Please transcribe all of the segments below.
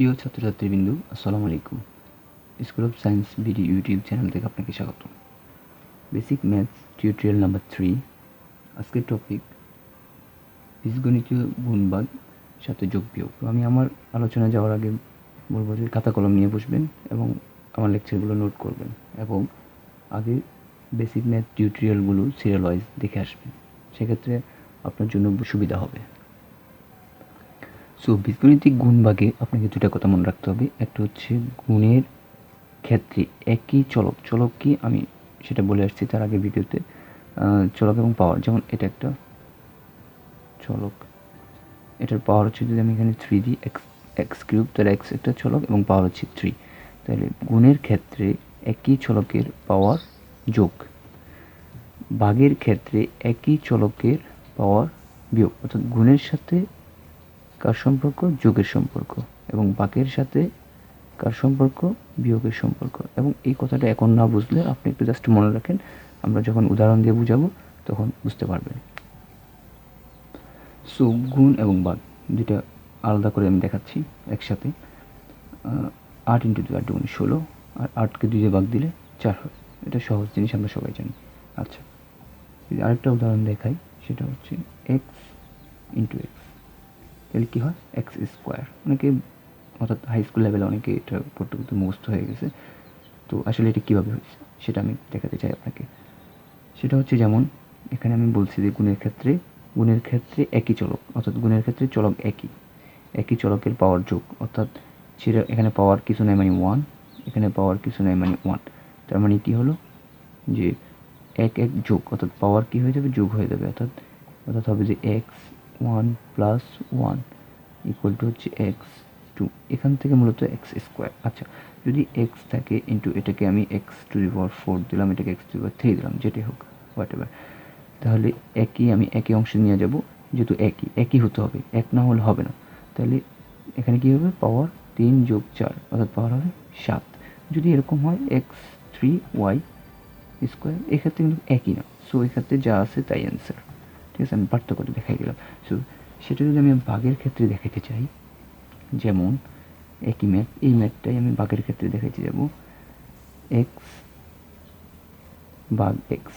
প্রিয় ছাত্রছাত্রীবৃন্দ, আসসালামু আলাইকুম। School of science BD YouTube channel থেকে আপনাকে স্বাগত। Basic maths tutorial number 3। আজকের টপিক বীজগণিতীয় গুণবাদ সাথে যোগ বিয়োগ। তো আমি আমার আলোচনা যাওয়ার আগে বলবো যে খাতা কলম নিয়ে বসবেন এবং আমার লেকচারগুলো নোট করবেন এবং আগে বেসিক ম্যাথ টিউটোরিয়ালগুলো সিরিয়াল ওয়াইজ দেখে আসবেন। সেক্ষেত্রে আপনার জন্য সুবিধা হবে। সো বীজগণিতিক গুণভাগে আপনাকে দুটা কথা মনে রাখতে হবে। একটা হচ্ছে গুণের ক্ষেত্রে একই চলক কি আমি সেটা বলে আসছি তার আগে ভিডিওতে। চলক এবং পাওয়ার, যেমন এটা একটা চলক, এটার পাওয়ার হচ্ছে যদি আমি এখানে 3 দিই এক্স কিউব, তাহলে এক্স একটা চলক এবং পাওয়ার হচ্ছে 3। তাহলে গুণের ক্ষেত্রে একই চলকের পাওয়ার যোগ, ভাগের ক্ষেত্রে একই চলকের পাওয়ার বিয়োগ। অর্থাৎ গুণের সাথে কার সম্পর্ক? যোগের সম্পর্ক, এবং ভাগের সাথে কার সম্পর্ক? বিয়োগের সম্পর্ক। এবং এই কথাটা এখন না বুঝলে আপনি একটু জাস্ট মনে রাখেন, আমরা যখন উদাহরণ দিয়ে বুঝাবো তখন বুঝতে পারবেন। সো গুণ এবং ভাগ দুটা আলাদা করে আমি দেখাচ্ছি একসাথে। 8 × 2 8 × 16, আর 8কে 2 দিয়ে ভাগ দিলে 4 হয়। এটা সহজ জিনিস, আমরা সবাই জানি। আচ্ছা, যদি আরেকটা উদাহরণ দেখাই, সেটা হচ্ছে এক্স ইন্টু এক্স, তাহলে কী হয়? X square. অনেকে, অর্থাৎ হাই স্কুল লেভেলে অনেকে এটা পড়তে পড়তে মুখস্থ হয়ে গেছে। তো আসলে এটা কীভাবে হয়েছে সেটা আমি দেখাতে চাই আপনাকে। সেটা হচ্ছে যেমন এখানে আমি বলছি যে গুণের ক্ষেত্রে একই চলক, অর্থাৎ গুণের ক্ষেত্রে চলক একই চলকের পাওয়ার যোগ, অর্থাৎ সেটা এখানে পাওয়ার কিছু নেই মানে 1, এখানে পাওয়ার কিছু নেই মানে 1। তার মানে কী হলো যে এক যোগ, অর্থাৎ পাওয়ার কী হয়ে যাবে? যোগ হয়ে যাবে। অর্থাৎ হবে যে x1 + 1 ইকুয়াল টু হচ্ছে x2। এখান থেকে মূলত এক্স স্কোয়ার। আচ্ছা, যদি এক্স থাকে ইন্টু এটাকে আমি x⁴ দিলাম, এটাকে x⁴ দিলাম, যেটাই হোক হোয়াট এভার, তাহলে আমি একই অংশে নিয়ে যাব। যেহেতু একই হতে হবে, এক না হলে হবে না। তাহলে এখানে কী হবে? পাওয়ার 3 + 4, অর্থাৎ পাওয়ার হবে 7। যদি এরকম হয় x3y², এক্ষেত্রে কিন্তু একই না। সো এক্ষেত্রে যা আছে তাই অ্যান্সার। ঠিক আছে, আমি পার্থক্যটা দেখাই দিলাম। সো সেটা যদি আমি ভাগের ক্ষেত্রে দেখাতে চাই, যেমন একই ম্যাথ, এই ম্যাথটাই আমি ভাগের ক্ষেত্রে দেখাইতে যাব। এক্স ভাগ এক্স।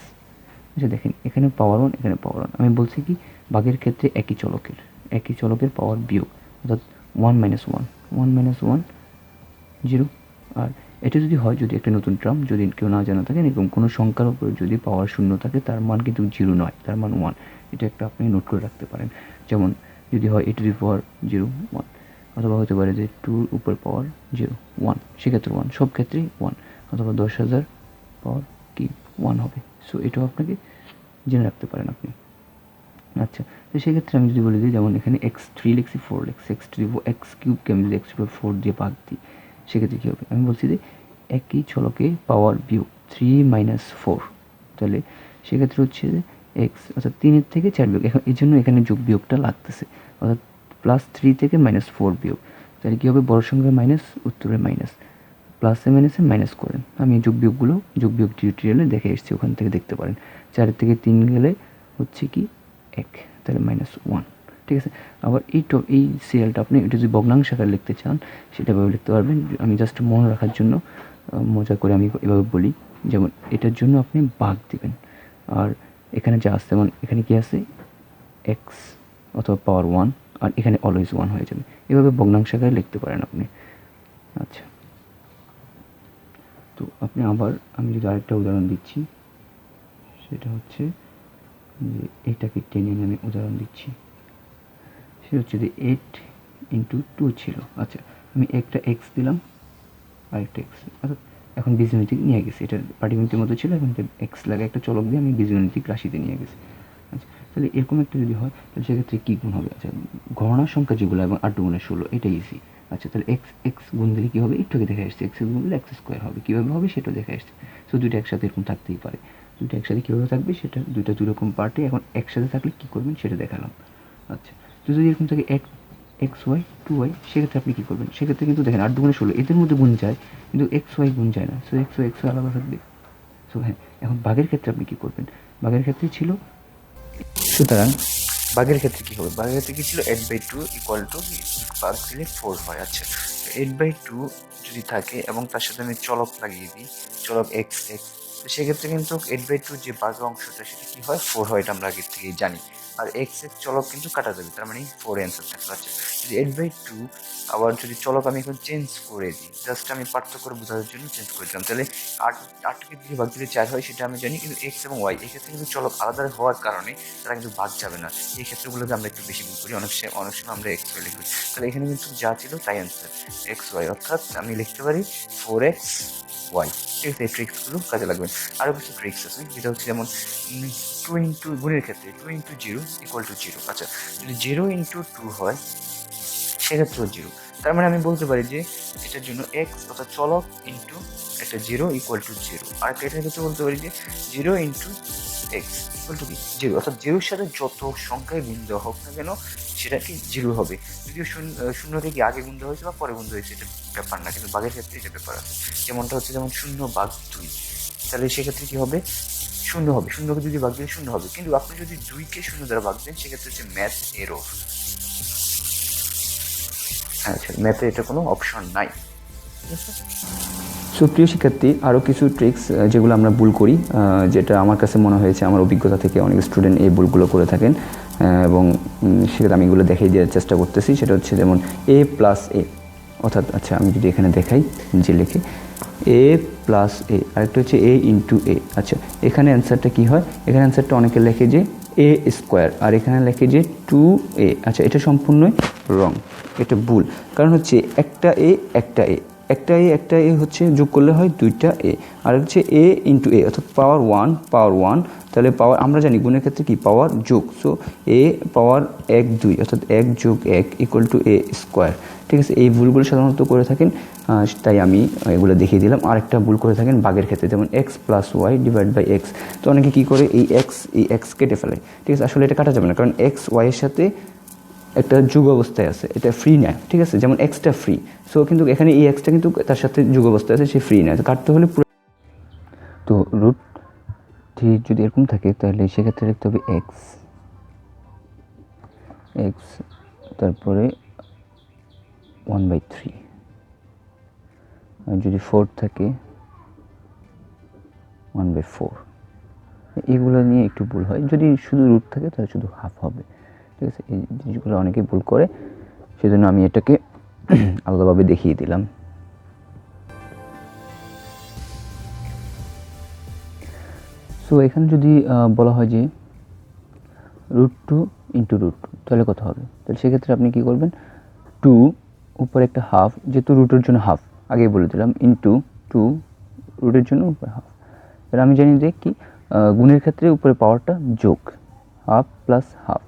আচ্ছা দেখেন, এখানে পাওয়ার 1, এখানে পাওয়ার 1। আমি বলছি কি ভাগের ক্ষেত্রে একই চলকের পাওয়ার বিয়োগ, অর্থাৎ 1 - 1 1 - 1 0। আর এটা যদি হয়, যদি একটা নতুন টার্ম, যদি কেউ না জানা থাকেন, এরকম কোনো সংখ্যার উপর যদি পাওয়ার 0 থাকে, তার মান কিন্তু 0 নয়, তার মান 1। এটা একটা আপনি নোট করে রাখতে পারেন। যেমন যদি হয় a⁴ 1, অথবা হতে পারে যে 2 উপর পাওয়ার 0 1, সেক্ষেত্রে 1, সব ক্ষেত্রেই 1, অথবা 10,000 পাওয়ার কি 1 হবে। সো এটাও আপনাকে জেনে রাখতে পারেন আপনি। আচ্ছা, তো সেক্ষেত্রে আমি যদি বলে দিই, যেমন এখানে x3 লিখছি, 4 লিখছি, x3কে আমি যদি x⁴ দিয়ে ভাগ দিই, সেক্ষেত্রে কী হবে? আমি বলছি যে একই চলকে পাওয়ার বিয়োগ 3 - 4, তাহলে সেক্ষেত্রে হচ্ছে যে এক্স, অর্থাৎ 3-এর থেকে 4 বিয়োগ, এখন এই জন্য এখানে যোগ বিয়োগটা লাগতেছে, অর্থাৎ +3 থেকে -4 বিয়োগ। তাহলে কী হবে? বড় সংখ্যার মাইনাস, উত্তরের মাইনাস, প্লাসে মাইনাসে মাইনাস করেন। আমি যোগ বিয়োগ টিউটোরিয়ালে দেখে এসেছি, ওখান থেকে দেখতে পারেন। 4 থেকে 3 গেলে হচ্ছে কি 1, তাহলে -1। ঠিক আছে, আবার এই সিরিয়ালটা আপনি এটা যদি ভগ্নাংশ আকারে লিখতে চান, সেটাভাবে লিখতে পারবেন। আমি জাস্ট মনে রাখার জন্য মজা করে আমি এভাবে বলি, যেমন এটার জন্য আপনি ভাগ দিবেন, আর এখানে যা আছে, যেমন এখানে কি আছে এক্স অথবা পাওয়ার 1, আর এখানে অলওয়েজ 1 হয়ে যাবে। এভাবে ভগ্নাংশ আকারে লিখতে পারেন আপনি। আচ্ছা, তো আপনি আবার, আমি যদি আরেকটা উদাহরণ দিচ্ছি, সেটা হচ্ছে যে এটাকে টেনে আমি উদাহরণ দিচ্ছি। সেটা হচ্ছে যে 8 × 2 ছিল। আচ্ছা, আমি একটা এক্স দিলাম, আরেকটা এক্স, অর্থাৎ এখন বীজগণিতিক নিয়ে গেছি। এটা পাটিগণিতের মতো ছিল, এখন এক্স লাগে একটা চলক দিয়ে আমি বীজগণিতিক রাশিতে নিয়ে গেছি। আচ্ছা, তাহলে এরকম একটা যদি হয়, তাহলে সেক্ষেত্রে কী গুণ হবে? আচ্ছা, ঘরনার সংখ্যা যেগুলো, এবং 8 × 16, এটা ইজি। আচ্ছা, তাহলে এক্স গুণ দিলে কী হবে? একটু আগে দেখে আসছে, এক্স গুণ দিলে x² হবে। কীভাবে হবে সেটাও দেখে আসছে। সো দুটো একসাথে এরকম থাকতেই পারে। দুটো একসাথে কীভাবে থাকবে, সেটা দুটো দুরকম পার্টে, এখন একসাথে থাকলে কী করবেন সেটা দেখালাম। আচ্ছা, তো যদি এরকম থাকে xy 2y, সেক্ষেত্রে আপনি কী করবেন? সেক্ষেত্রে কিন্তু দেখেন 8 × 16 এদের মধ্যে গুণ যায়, কিন্তু xy গুণ যায় না। সো xy আলাদা থাকবে। সো হ্যাঁ, এখন ভাগের ক্ষেত্রে আপনি কী করবেন? ভাগের ক্ষেত্রে ছিল, সুতরাং ভাগের ক্ষেত্রে কী হবে, ভাগের ক্ষেত্রে কী ছিল 8/2 ইকুয়াল টু ভাগ দিলে 4 হয়। আচ্ছা, 8/2 যদি থাকে এবং তার সাথে আমি চলক লাগিয়ে দিই, চলক এক্স এক্স, তো সেক্ষেত্রে কিন্তু 8/2 যে ভাগের অংশটা সেটা কী হয়, 4 হয়, এটা আমরা আগের থেকেই জানি। আর এক্স এক্স চলক কিন্তু কাটা যাবে, তার মানে 4 অ্যান্সার থাকবে। আচ্ছা, যদি 8/2 আবার যদি চলক আমি এখন চেঞ্জ করে দিই, জাস্ট আমি পার্থক্য করে বোঝানোর জন্য চেঞ্জ করে দিলাম, তাহলে 8কে 2 ভাগ দিলে 4 হয়, সেটা আমি জানি। কিন্তু এক্স এবং ওয়াই এক্ষেত্রে কিন্তু চলক আলাদা হওয়ার কারণে তারা কিন্তু ভাগ যাবে না। এই ক্ষেত্রগুলোতে আমরা একটু বেশি ভুল করি, অনেক সময় আমরা এক্স ওয়াই লিখি। তাহলে এখানে কিন্তু যা ছিল তাই অ্যান্সার এক্স ওয়াই, অর্থাৎ আমি লিখতে পারি 4x ওয়াই। ঠিক আছে, এই ট্রিক্সগুলো কাজে লাগবে। আরও কিছু ট্রিক্স আছে, যেটা হচ্ছে যেমন 2 গুণের ক্ষেত্রে 2 × 0 ইকুয়াল টু 0। আচ্ছা, যদি 0 × 2 হয় সেক্ষেত্রেও 0, তার মানে আমি বলতে পারি যে এটার জন্য এক্স অর্থাৎ চলক ইন্টু একটা 0 ইকুয়াল টু 0। আর এটার ক্ষেত্রে বলতে পারি যে 0 × x ইকুয়াল টু কি 0, অর্থাৎ 0-র সাথে যত সংখ্যায় গুণ দেওয়া হোক না কেন সেটা কি 0 হবে, যদিও শূন্যকে কি আগে গুণ দেওয়া হয়েছে বা পরে গুণ দেওয়া হয়েছে এটা ব্যাপার না, কিন্তু ভাগের ক্ষেত্রে এটা ব্যাপার আছে। যেমনটা হচ্ছে যেমন 0/2, তাহলে সেক্ষেত্রে কি হবে, 0 হবে, 0কে যদি ভাগ দিলে 0 হবে, কিন্তু আপনি যদি 2কে 0 দ্বারা ভাগ দেন সেক্ষেত্রে হচ্ছে ম্যাথ এরর। আচ্ছা, ম্যাথে এটা কোনো অপশন নাই। সুপ্রিয় শিক্ষার্থী, আরও কিছু ট্রিক্স যেগুলো আমরা ভুল করি, যেটা আমার কাছে মনে হয়েছে, আমার অভিজ্ঞতা থেকে অনেক স্টুডেন্ট এই ভুলগুলো করে থাকেন, এবং সেক্ষেত্রে আমি এগুলো দেখিয়ে দেওয়ার চেষ্টা করতেছি। সেটা হচ্ছে যেমন a + a, অর্থাৎ আচ্ছা আমি যদি এখানে দেখাই যে লিখে a + a, আরেকটা হচ্ছে a × a। আচ্ছা, এখানে অ্যান্সারটা কী হয়, এখানে অ্যান্সারটা অনেকে লেখে যে a², আর এখানে লেখে যে 2a। আচ্ছা, এটা সম্পূর্ণই রং, এটা ভুল। কারণ হচ্ছে একটা একটা এ হচ্ছে যোগ করলে হয় 2টা a, আর হচ্ছে a × a, অর্থাৎ পাওয়ার 1, তাহলে পাওয়ার আমরা জানি গুণের ক্ষেত্রে কি পাওয়ার যোগ, সো a পাওয়ার 1 2, অর্থাৎ 1 + 1 ইকুয়াল টু a²। ঠিক আছে, এই ভুলগুলো সাধারণত করে থাকেন, তাই আমি এগুলো দেখিয়ে দিলাম। আরেকটা ভুল করে থাকেন ভাগের ক্ষেত্রে, যেমন x + y / x, তো অনেকে কী করে এই x কেটে ফেলে। ঠিক আছে, আসলে এটা কাটা যাবে না, কারণ x y এর সাথে একটা যুগ অবস্থায় আছে, এটা ফ্রি না। ঠিক আছে, যেমন এক্সটা ফ্রি, সো কিন্তু এখানে এই এক্সটা কিন্তু তার সাথে যুগ অবস্থায় আছে, সে ফ্রি না, কাটতে হলে পুরো। তো √3 যদি এরকম থাকে তাহলে সেক্ষেত্রে লিখতে হবে x, তারপরে 1/3, আর যদি 4 থাকে 1/4। এগুলো নিয়ে একটু ভুল হয়, যদি শুধু রুট থাকে তাহলে শুধু হাফ হবে। ঠিক আছে, এই জিনিসগুলো অনেকেই ভুল করে, সেজন্য আমি এটাকে আলাদাভাবে দেখিয়ে দিলাম। সো এখানে যদি বলা হয় যে √2 × √2, তাহলে কত হবে, তাহলে সেক্ষেত্রে আপনি কী করবেন, 2 উপরে একটা হাফ, যেহেতু রুটের জন্য হাফ আগেই বলে দিলাম, ইন্টু 2 রুটের জন্য উপরে হাফ। তাহলে আমি জানি যে কি গুণের ক্ষেত্রে উপরে পাওয়ারটা যোগ, হাফ + হাফ,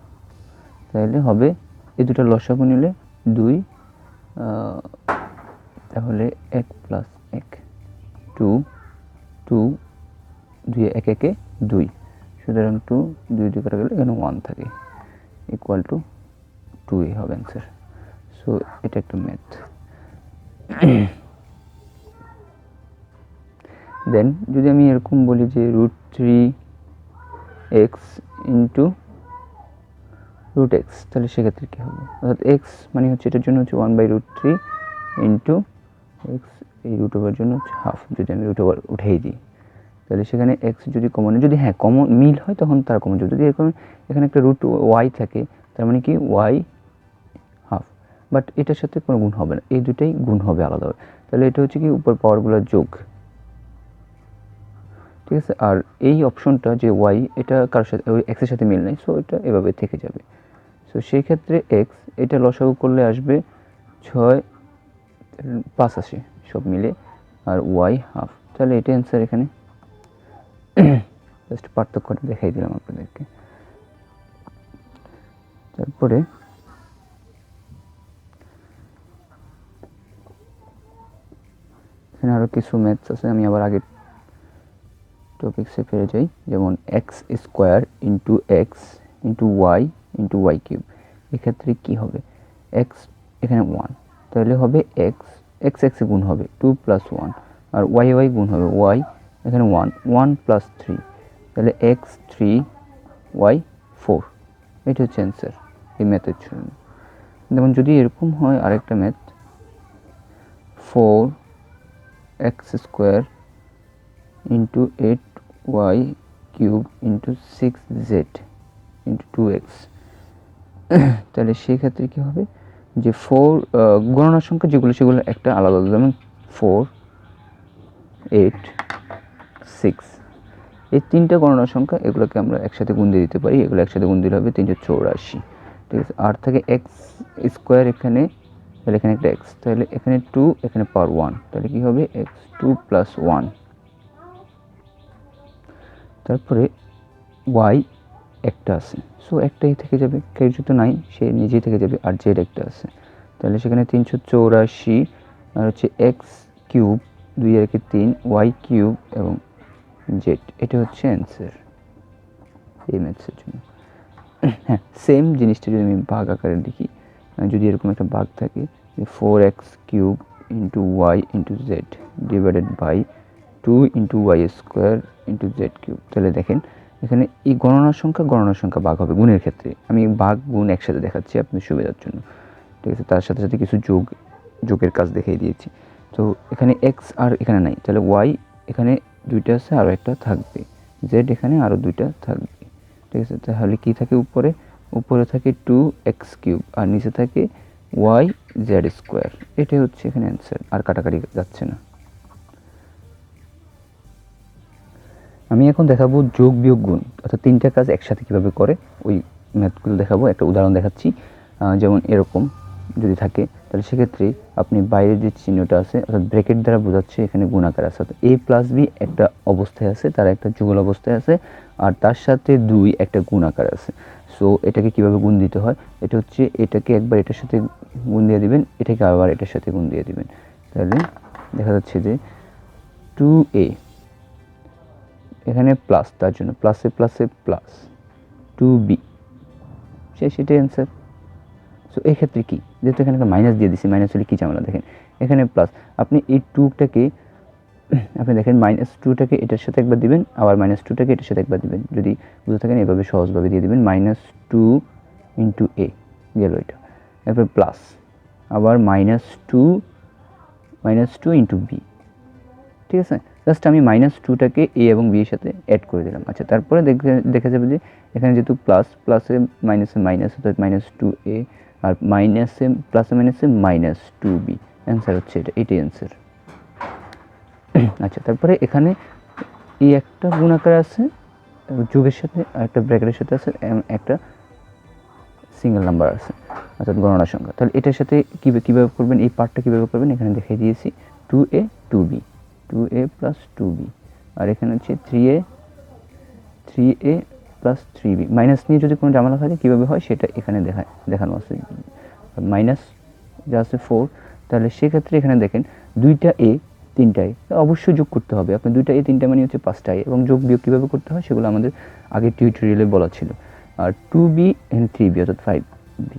তাহলে হবে এই দুটো লসাগু নিলে 2, তাহলে 1 + 1 2 2 2 1 1 2, সুতরাং 2 2 কাটা গেলে এখানে 1 থাকে, ইকুয়াল টু 2a হবে অ্যান্সার। সো এটা একটা ম্যাথ। দেন যদি আমি এরকম বলি যে √3x × √x, তাহলে সেক্ষেত্রে কী হবে, অর্থাৎ x মানে হচ্ছে এটার জন্য হচ্ছে 1/√3 × x, এই √ওভার জন্য হচ্ছে হাফ, যদি আমি √ওভার উঠেই দিই তাহলে সেখানে x যদি কমন, যদি হ্যাঁ কমন মিল হয় তখন তার কমন যাবে। যদি এরকম এখানে একটা √y থাকে, তার মানে কি y হাফ, বাট এটার সাথে কোনো গুণ হবে না, এই দুটাই গুণ হবে আলাদাভাবে, তাহলে এটা হচ্ছে কি উপর পাওয়ারগুলো যোগ। ঠিক আছে, আর এই অপশনটা যে y, এটা কারোর সাথে ওই এক্সের সাথে মিল নেই, সো এটা এভাবে থেকে যাবে। সো সেই ক্ষেত্রে x এটা লসাগু করলে আসবে 6 85 সব মিলে, আর y হাফ, তাহলে এটা অ্যান্সার। এখানে জাস্ট পার্থক্যটা দেখাই দিলাম আপনাদেরকে। তারপরে এখানে আরও কিছু ম্যাথস আছে, আমি আবার আগের টপিক্সে ফিরে যাই, যেমন x² × x × y × y³, এক্ষেত্রে কী হবে, x এখানে 1, তাহলে হবে x x এ গুণ হবে 2 + 1, আর y গুণ হবে y এখানে 1 1 + 3, তাহলে x 3 y 4, এটা হচ্ছে অ্যান্সার এই ম্যাথের জন্য। যেমন যদি এরকম হয় আরেকটা math 4x² into 8y³ into 6z into 2x, তাহলে সেক্ষেত্রে কী হবে যে 4 গণনার সংখ্যা যেগুলো সেগুলো একটা আলাদা আলাদা, যেমন 4, 8, 6 এই তিনটা গণনার সংখ্যা, এগুলোকে আমরা একসাথে গুণ দিয়ে দিতে পারি। এগুলো একসাথে গুণ দিলে হবে 384, ঠিক আছে। আর থাকে x² এখানে, তাহলে এখানে একটা x, তাহলে এখানে 2, এখানে পাওয়ার 1, তাহলে কী হবে x2 + 1। তারপরে y একটা আছে, সো একটাই থেকে যাবে, কেউ যদি নাই সে নিজেই থেকে যাবে। আর জেড একটা আছে, তাহলে সেখানে 384 আর হচ্ছে x³ 2 আর 3 y³ এবং জেড, এটা হচ্ছে অ্যান্সার এই ম্যাথসের জন্য। হ্যাঁ, সেম জিনিসটা যদি আমি ভাগ আকারে লিখি, যদি এরকম একটা ভাগ থাকে যে 4x³ into y into Z divided by 2 into y² into z³, তাহলে দেখেন এখানে এই গণনার সংখ্যা ভাগ হবে গুণের ক্ষেত্রে। আমি ভাগ গুণ একসাথে দেখাচ্ছি আপনার সুবিধার জন্য, ঠিক আছে। তার সাথে সাথে কিছু যোগের কাজ দেখিয়ে দিয়েছি। তো এখানে x আর এখানে নাই, তাহলে y এখানে 2টা আছে, আরও একটা থাকবে, z এখানে আরও 2টা থাকবে, ঠিক আছে। তাহলে কি থাকে উপরে থাকে 2x³ আর নিচে থাকে yz², এটাই হচ্ছে এখানে অ্যান্সার, আর কাটাকাটি যাচ্ছে না। আমি এখন দেখাবো যোগ বিয়োগ গুণ, অর্থাৎ তিনটা কাজ একসাথে কীভাবে করে ওই ম্যাথগুলো দেখাবো। একটা উদাহরণ দেখাচ্ছি, যেমন এরকম যদি থাকে, তাহলে সেক্ষেত্রে আপনি বাইরের যে চিহ্নটা আছে অর্থাৎ ব্র্যাকেট দ্বারা বোঝাচ্ছে এখানে গুণাকার আছে, অর্থাৎ a+b একটা অবস্থায় আছে, তারা একটা যুগল অবস্থায় আছে, আর তার সাথে 2 একটা গুণাকার আছে। সো এটাকে কীভাবে গুণ দিতে হয়, এটা হচ্ছে এটাকে একবার এটার সাথে গুণ দিয়ে দিবেন, এটাকে আবার এটার সাথে গুণ দিয়ে দিবেন, তাহলে দেখা যাচ্ছে যে 2a এখানে প্লাস, তার জন্য প্লাসে প্লাসে প্লাস 2b, সেটাই অ্যান্সার। সো এক্ষেত্রে কী, যেহেতু এখানে একটা মাইনাস দিয়ে দিচ্ছি, মাইনাস হলে কী ঝামেলা, দেখেন এখানে প্লাস, আপনি এই 2টাকে আপনি দেখেন -2টাকে এটার সাথে একবার দিবেন, আবার -2টাকে এটার সাথে একবার দিবেন, যদি বুঝে থাকেন এভাবে সহজভাবে দিয়ে দিবেন, -2 ইন্টু a গেল এটা, তারপর প্লাস আবার -2 ইন্টু b, ঠিক আছে। জাস্ট আমি -2টাকে a এবং b এর সাথে অ্যাড করে দিলাম। আচ্ছা, তারপরে দেখা যাবে যে এখানে যেহেতু প্লাসে মাইনাসে মাইনাস, অর্থাৎ -2a, আর প্লাসে মাইনাসে -2b, অ্যান্সার হচ্ছে এটাই অ্যান্সার। আচ্ছা, তারপরে এখানে এই একটা গুণাকার আছে যোগের সাথে, আর একটা ব্র্যাকেটের সাথে আছে, একটা সিঙ্গেল নাম্বার আছে অর্থাৎ গণনার সংখ্যা। তাহলে এটার সাথে কীভাবে করবেন, এই পার্টটা কীভাবে করবেন এখানে দেখিয়ে দিয়েছি, 2a 2b 2a + 2b, আর এখানে হচ্ছে 3a + 3b। মাইনাস নিয়ে যদি কোনো ঝামেলা থাকে কীভাবে হয় সেটা এখানে দেখানো আছে, মাইনাস যা আছে 4, তাহলে সেক্ষেত্রে এখানে দেখেন 2টা a 3টা a অবশ্যই যোগ করতে হবে। আপনি 2টা a 3টা মানে হচ্ছে 5টা a, এবং যোগ বিয়োগ কীভাবে করতে হয় সেগুলো আমাদের আগের টিউটোরিয়ালে বলা ছিল। আর 2b এখানে 3b অর্থাৎ 5b।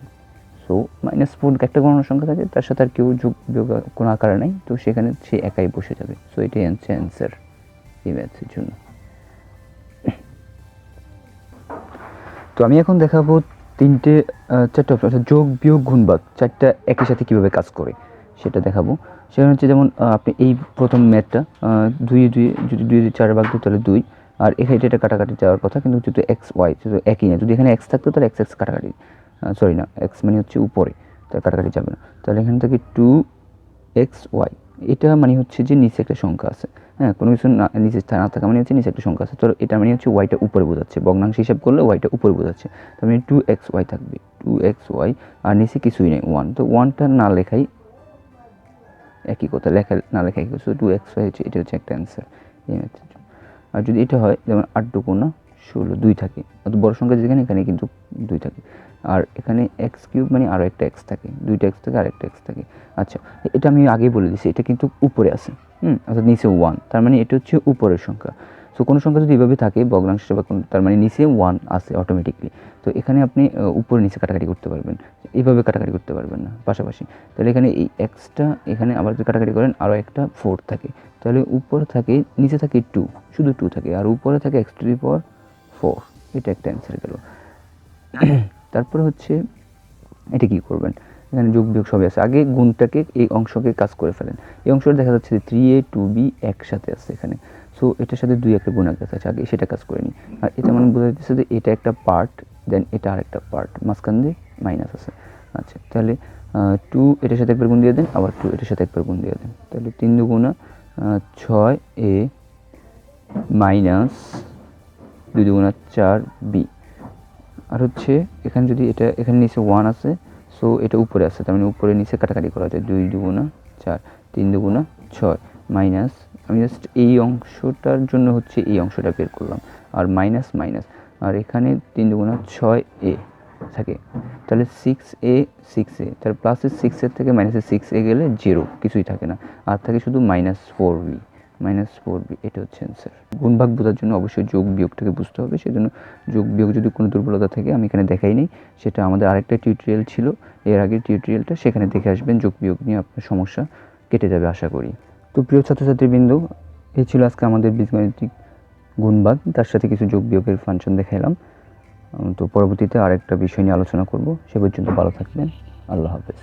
সো -4 একটা গণনার সংখ্যা থাকে, তার সাথে আর কেউ যোগ বিয়োগ কোনো আকারে নাই, তো সেখানে সে একাই বসে যাবে। সো এটাই হচ্ছে অ্যান্সার এই ম্যাথসের জন্য। তো আমি এখন দেখাবো 4টে অপশন, অর্থাৎ যোগ বিয়োগ গুণ বাদ 4টা একই সাথে কীভাবে কাজ করে সেটা দেখাবো। সেখানে হচ্ছে যেমন আপনি এই প্রথম ম্যাথটা 2 যদি 2 দিয়ে 4 ভাগ দিই তাহলে 2, আর এখানে এটা কাটাকাটি যাওয়ার কথা, কিন্তু যেহেতু xy একই না, যদি এখানে x থাকতো তাহলে x কাটাকাটি, সরি না, x মানে হচ্ছে উপরে, তাহলে কাটাকাটি যাবে না, তাহলে এখানে থেকে 2xy, এটা মানে হচ্ছে যে নিচে একটা সংখ্যা আছে। হ্যাঁ, কোনো কিছু নিচে না থাকা মানে হচ্ছে নিচে একটা সংখ্যা আছে, তো এটা মানে হচ্ছে ওয়াইটা উপরে বোঝাচ্ছে, ভগ্নাংশ হিসাব করলে ওয়াইটা উপরে বোঝাচ্ছে, তার মানে 2xy থাকবে, 2xy, আর নিচে কিছুই নেই 1, তো 1টা না লেখাই একই কথা, না লেখা একই কথা, 2xy হচ্ছে, এটা হচ্ছে একটা অ্যান্সার এই ম্যাথের জন্য। আর যদি এটা হয় যেমন 8 × 16 2 থাকে, অত বড় সংখ্যা যেখানে এখানে কিন্তু 2 থাকে, আর এখানে x³ মানে আরও একটা x থাকে, 2টা x থাকে আর একটা x থাকে। আচ্ছা, এটা আমি আগেই বলে দিয়েছি, এটা কিন্তু উপরে আছে, অর্থাৎ নিচে 1, তার মানে এটা হচ্ছে উপরের সংখ্যা। সো কোনো সংখ্যা যদি এভাবে থাকে ভগ্নাংশ বা তার মানে নিচে 1 আছে অটোমেটিকলি, তো এখানে আপনি উপরে নিচে কাটাকাটি করতে পারবেন, এইভাবে কাটাকাটি করতে পারবেন না পাশাপাশি। তাহলে এখানে এই এক্সটা এখানে আবার যদি কাটাকাটি করেন আরও একটা 4 থাকে, তাহলে উপরে থাকে, নিচে থাকে 2, শুধু 2 থাকে, আর উপরে থাকে x⁴, এটা একটা অ্যান্সার গেল। তারপরে হচ্ছে এটা কী করবেন, এখানে যোগ বিয়োগ সবই আছে। আগে গুণটাকে এই অংশকে কাজ করে ফেলেন। এই অংশটা দেখা যাচ্ছে যে 3a 2b একসাথে আছে এখানে, সো এটার সাথে 2 একটা গুণাকার আছে, আগে সেটা কাজ করে নিই। আর এটা মানে বোঝা যাচ্ছে যে এটা একটা পার্ট, দেন এটা আরেকটা পার্ট, মাঝখান দিয়ে মাইনাস আছে। আচ্ছা, তাহলে 2 এটার সাথে একবার গুণ দিয়ে দেন, আবার 2 এটার সাথে একবার গুণ দিয়ে দেন, তাহলে 3 দুগুণা 6a মাইনাস 2 দুগুণা 4b। আর হচ্ছে এখানে যদি এটা এখানে নিচে 1 আছে, সো এটা উপরে আছে, তার মানে উপরে নিচে কাটাকাটি করা যায়, 2 দুগুণা 4, 3 দুগুণা 6 মাইনাস, আমি জাস্ট এই অংশটার জন্য হচ্ছে এই অংশটা বের করলাম, আর মাইনাস মাইনাস, আর এখানে 3 দুগুণা 6a থাকে, তাহলে 6a 6a, তার প্লাসের 6 থেকে মাইনাসের 6a গেলে 0, কিছুই থাকে না, আর থাকে শুধু -4b। এটা হচ্ছে অ্যান্সার। গুণ ভাগ বোঝার জন্য অবশ্যই যোগ বিয়োগটাকে বুঝতে হবে, সেজন্য যোগ বিয়োগ যদি কোনো দুর্বলতা থাকে আমি এখানে দেখাই নেই, সেটা আমাদের আরেকটা টিউটোরিয়াল ছিল, এর আগের টিউটোরিয়ালটা, সেখানে দেখে আসবেন, যোগ বিয়োগ নিয়ে আপনার সমস্যা কেটে যাবে আশা করি। তো প্রিয় ছাত্রছাত্রীবৃন্দ, এই ছিল আজকে আমাদের বীজগণিতিক গুণভাগ, তার সাথে কিছু যোগ বিয়োগের ফাংশন দেখাইলাম। তো পরবর্তীতে আরেকটা বিষয় নিয়ে আলোচনা করব, সে পর্যন্ত ভালো থাকবেন, আল্লাহ হাফেজ।